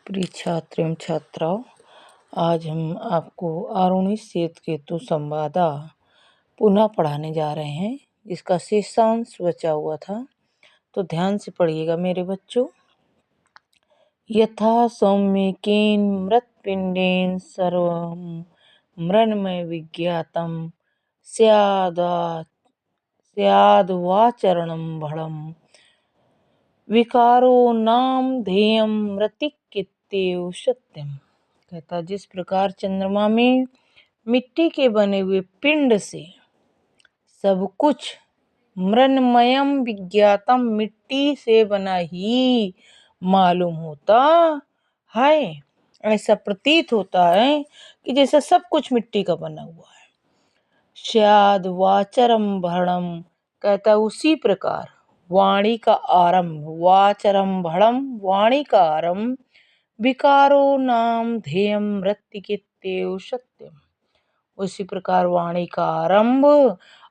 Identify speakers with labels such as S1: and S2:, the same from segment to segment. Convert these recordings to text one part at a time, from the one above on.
S1: प्रिय छात्र एवं छात्राओं, आज हम आपको आरुणि श्वेतकेतु संवादा पुनः पढ़ाने जा रहे हैं, जिसका शेषांश बचा हुआ था। तो ध्यान से पढ़िएगा मेरे बच्चों। यथा सौम्यकेन मृत्पिंडेन सर्वं मृण्मय विज्ञातं स्याद्वाचरणं भणं विकारो नाम ध्येयं मृतिकित्येव सत्यम। कहता, जिस प्रकार चंद्रमा में मिट्टी के बने हुए पिंड से सब कुछ मृण्मयम विज्ञातम मिट्टी से बना ही मालूम होता है, ऐसा प्रतीत होता है कि जैसा सब कुछ मिट्टी का बना हुआ है। स्याद वाचरम भरणम, कहता उसी प्रकार वाणी का आरंभ, वाचरम भणम वाणी का आरंभ, विकारो नाम ध्येयम मृत्तिकेत्येव सत्यम, उसी प्रकार वाणी का आरंभ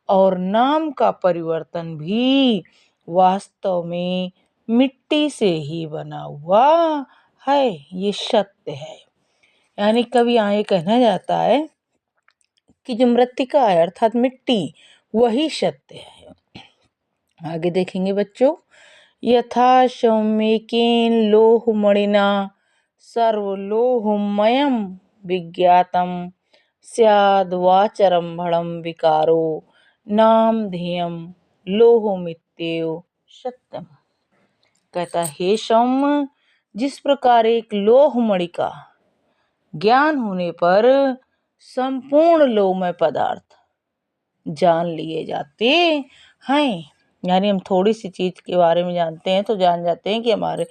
S1: और नाम का परिवर्तन भी वास्तव में मिट्टी से ही बना हुआ है, ये सत्य है। यानी कभी यहाँ ये कहना जाता है कि जो मृत्तिका है अर्थात मिट्टी, वही सत्य है। आगे देखेंगे बच्चों। यथा सौम्यकेन लोहमणिना सर्वलोहमयं विज्ञातं स्याद्वाचरं भणं विकारो नाम ध्येयं लोहमित्येव सत्यम। कहता, हे सौम्य, जिस प्रकार एक लोहमणि का ज्ञान होने पर संपूर्ण लोहमय पदार्थ जान लिए जाते हैं। यानी हम थोड़ी सी चीज के बारे में जानते हैं तो जान जाते हैं कि हमारे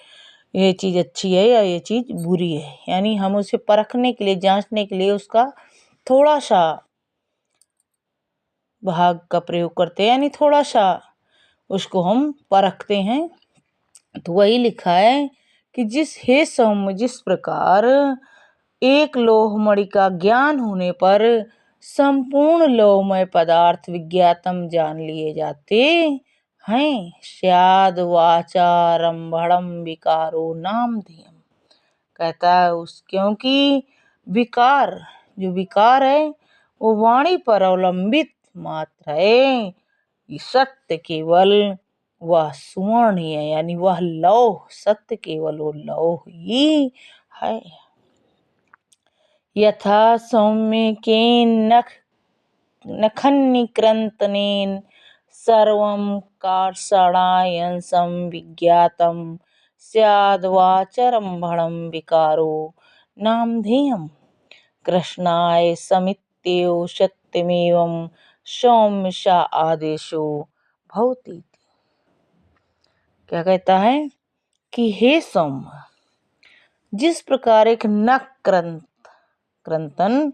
S1: ये चीज अच्छी है या ये चीज बुरी है। यानी हम उसे परखने के लिए, जांचने के लिए उसका थोड़ा सा भाग का प्रयोग करते हैं, यानी थोड़ा सा उसको हम परखते हैं। तो वही लिखा है कि हे सौम्य, जिस प्रकार एक लोहमणि का ज्ञान होने पर संपूर्ण लोहमय पदार्थ विज्ञातम जान लिए जाते हैं, स्याद वाचारंभणम विकारो नाम ध्येयम। कहता है क्योंकि विकार, जो विकार है वो वाणी पर अवलंबित मात्र है, सत्य केवल वह सुवर्ण ही है, यानी वह लौह, सत्य केवल वो लौह ही है। यथा सौम्यकेन नखन्निकृन्तनेन सर्वं कार्षणायंसं विज्ञातं स्याद्वाचरं भणं विकारो नामधेयं कृष्णाय समित्येव सत्यमेवं सौम्यशा आदेशो भवति। क्या कहता है कि हे सौम्य, जिस प्रकार एक नख क्रंतन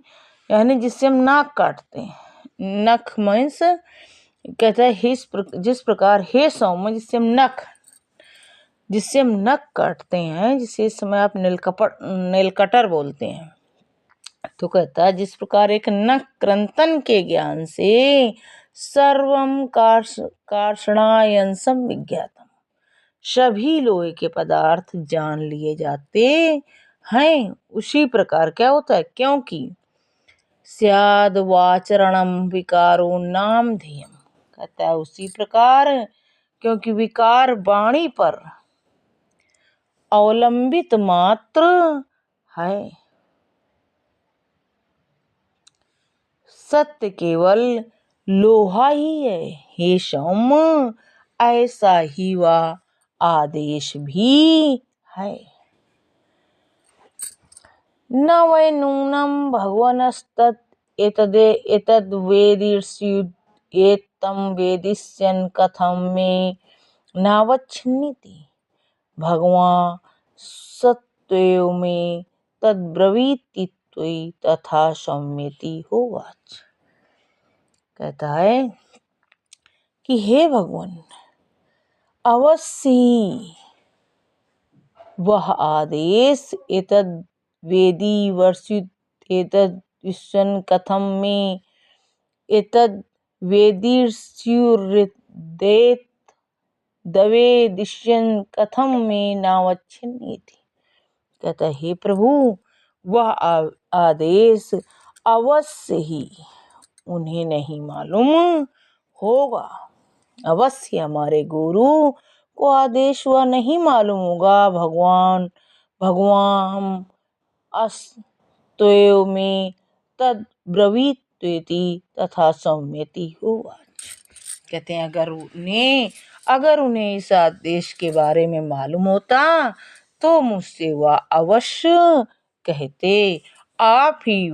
S1: यानी जिससे हम नाक काटते हैं, नख मीन्स, कहता है जिस प्रकार हे सौम्य, जिससे हम नख काटते हैं, जिसे इस समय आप नेल कटर बोलते हैं। तो कहता है जिस प्रकार एक नख क्रंतन के ज्ञान से सर्वम कार्षणायंसम विज्ञातम, सभी लोहे के पदार्थ जान लिए जाते हैं, उसी प्रकार क्या होता है, क्योंकि स्याद वाचरणम विकारो नाम ध्येयम, कहता है उसी प्रकार क्योंकि विकार वाणी पर अवलंबित मात्र है, सत्य केवल लोहा ही है। हे सौम्य, ऐसा ही वह आदेश भी है। न वै नूनं भगवनस्तत् एतद्वेदिष्युद् एतं वेदिष्यन् कथं मे नावच्छिन्नीति भगवान् सत्त्वेव मे तद्ब्रवीति त्वयि तथा सौम्येति होवाच। कहता है कि हे भगवान, अवश्य ही वह आदेश एतद् वेदी वर्षित एतद् विश्वन् कथम में एतद् वेदिष्युर्देत दवे दिश्यन् कथम में नावच्छिन्नीति, कहता है, हे प्रभु, वह आदेश अवश्य ही उन्हें नहीं मालूम होगा। अवश्य हमारे गुरु को आदेश वह नहीं मालूम होगा। भगवान भगवान अस्त्वयो में तद ब्रवीत्वेति तथा सम्यति होगा। कहते हैं, अगर उन्हें इस आदेश के बारे में मालूम होता तो मुझसे वह अवश्य कहते। आप ही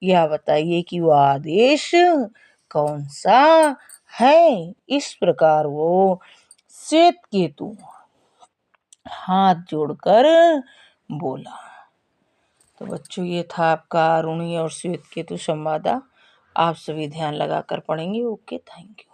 S1: यह बताइए कि वह आदेश कौन सा है। इस प्रकार वो श्वेतकेतु हाथ जोड़कर बोला। तो बच्चों, ये था आपका अरुणी और श्वेतकेतु संवाद। आप सभी ध्यान लगाकर पढ़ेंगे। Okay, thank you.